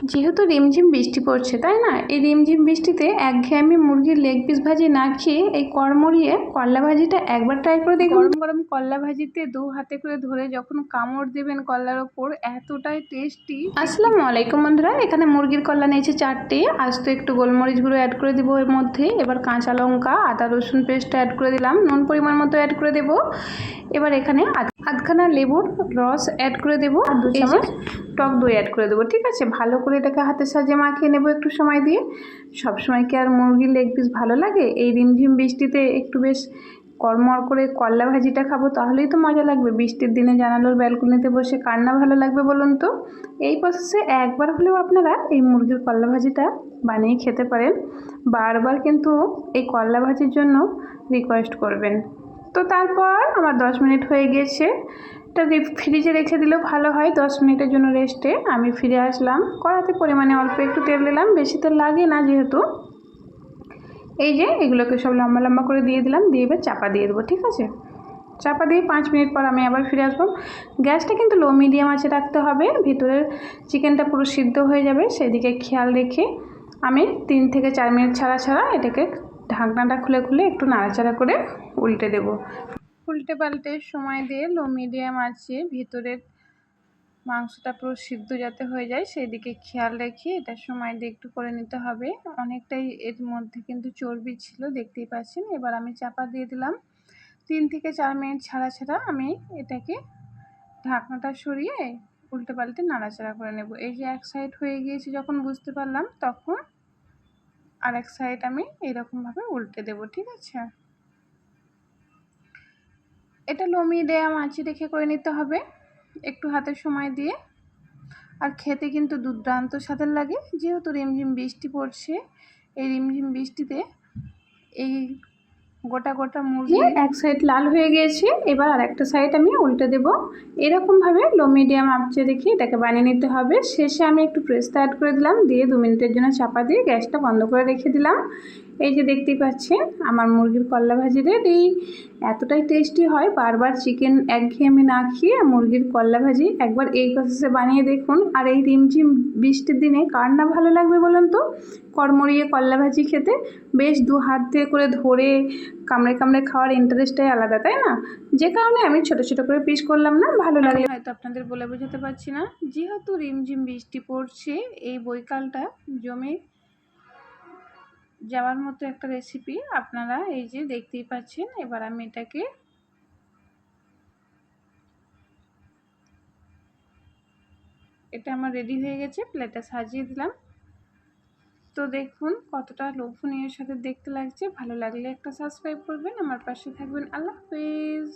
যেহেতু রিমঝিম বৃষ্টি পড়ছে তাই না, এই রিমঝিম বৃষ্টিতে একঘেয়েমি মুরগির লেগ পিস ভাজি না খেয়ে এই কড়মড়িয়ে করলা ভাজিটা একবার ট্রাই করে দেখুন। গরম গরম করলা ভাজিতে দু হাতে করে ধরে যখন কামড় দেবেন করলার ওপর, এতটাই টেস্টি। আসসালামু আলাইকুম বন্ধুরা, এখানে মুরগির কল্লা নিয়েছে 4টে। আস্ত একটু গোলমরিচ গুঁড়ো অ্যাড করে দেবো এর মধ্যে। এবার কাঁচা লঙ্কা, আদা রসুন পেস্ট অ্যাড করে দিলাম, নুন পরিমাণ মতো অ্যাড করে দেবো। এবার এখানে আধখানা লেবুর রস অ্যাড করে দেবো আর 2 চামচ টক দই অ্যাড করে দেবো। ঠিক আছে, ভালো করে এটাকে হাতের সাহায্যে মাখিয়ে নেবো একটু সময় দিয়ে। সবসময় কি আর মুরগির লেগ পিস ভালো লাগে? এই রিমঝিম বৃষ্টিতে একটু বেশ কড়মড় করে করলা ভাজিটা খাবো, তাহলেই তো মজা লাগবে। বৃষ্টির দিনে জানালার ব্যালকনিতে বসে কার না ভালো লাগবে বলুন তো? এই প্রসেসে একবার হলেও আপনারা এই মুরগির করলা ভাজিটা বানিয়ে খেতে পারেন। বারবার কিন্তু এই করলা ভাজির জন্য রিকোয়েস্ট করবেন। তো তারপর আমার 10 মিনিট হয়ে গিয়েছে, এটা ফ্রিজে রেখে দিলেও ভালো হয়। 10 মিনিটের জন্য রেস্টে আমি ফিরে আসলাম। কড়াতে পরিমাণে অল্প একটু তেল দিলাম, বেশি তেল লাগে না যেহেতু। এই যে এগুলোকে সব লম্বা লম্বা করে দিয়ে দিলাম, দিয়ে এবার চাপা দিয়ে দেবো। ঠিক আছে, চাপা দিয়ে 5 মিনিট পর আমি আবার ফিরে আসবো। গ্যাসটা কিন্তু লো মিডিয়াম আঁচে রাখতে হবে, ভিতরের চিকেনটা পুরো সিদ্ধ হয়ে যাবে সেদিকে খেয়াল রেখে আমি 3 থেকে 4 মিনিট ছাড়া ছাড়া এটাকে ঢাকনাটা খুলে খুলে একটু নাড়াচাড়া করে উল্টে দেবো। উল্টে পাল্টে সময় দিয়ে লো মিডিয়াম আঁচে ভিতরের মাংসটা পুরো সিদ্ধ যাতে হয়ে যায় সেই দিকে খেয়াল রেখে এটা সময় দিয়ে একটু করে নিতে হবে। অনেকটাই এর মধ্যে কিন্তু চর্বি ছিল, দেখতেই পাচ্ছেন। এবার আমি চাপা দিয়ে দিলাম। 3 থেকে 4 মিনিট ছাড়া ছাড়া আমি এটাকে ঢাকনাটা সরিয়ে উল্টে পাল্টে নাড়াচাড়া করে নেব। এই যে এক সাইড হয়ে গিয়েছে যখন বুঝতে পারলাম, তখন আরেক সাইড আমি এরকমভাবে উল্টে দেব। ঠিক আছে, এটা লো মিডিয়াম আঁচে রেখে করে নিতে হবে একটু হাতে সময় দিয়ে। আর খেতে কিন্তু দুর্দান্ত স্বাদের লাগে। যেহেতু রিমঝিম বৃষ্টি পড়ছে, এই রিমঝিম বৃষ্টিতে এই গোটা গোটা মুরগি এক সাইড লাল হয়ে গিয়েছে, এবার আর একটা সাইড আমি উল্টে দেব। এরকমভাবে লো মিডিয়াম আঁচে রেখে এটাকে বানিয়ে নিতে হবে। শেষে আমি একটু পেস্তা অ্যাড করে দিলাম, দিয়ে 2 মিনিটের জন্য চাপা দিয়ে গ্যাসটা বন্ধ করে রেখে দিলাম। এই যে দেখতেই পাচ্ছেন আমার মুরগির করলা ভাজি রেডি। এতটাই টেস্টি হয়, বারবার চিকেন একঘেয়েমি না খেয়ে মুরগির করলা ভাজি একবার এই প্রসেসে বানিয়ে দেখুন। আর এই রিমঝিম বৃষ্টির দিনে কার না ভালো লাগবে বলুন তো কড়মড়িয়ে করলা ভাজি খেতে? বেশ 2 হাত দিয়ে করে ধরে কামড়ে কামড়ে খাওয়ার ইন্টারেস্টটাই আলাদা, তাই না? যে কারণে আমি ছোট ছোট করে পিস করলাম না, ভালো লাগলে হয়তো আপনাদের বলে বোঝাতে পারছি না। যেহেতু রিমঝিম বৃষ্টি পড়ছে, এই বৈকালটা জমে যাওয়ার মতো একটা রেসিপি আপনারা এই যে দেখতেই পাচ্ছেন। এবার আমি এটাকে এটা আমার রেডি হয়ে গেছে, প্লেটে সাজিয়ে দিলাম। তো দেখুন কতটা লোভনীয় সাথে দেখতে লাগছে। ভালো লাগলে একটা সাবস্ক্রাইব করবেন, আমার পাশে থাকবেন। আল্লাহ হাফেজ।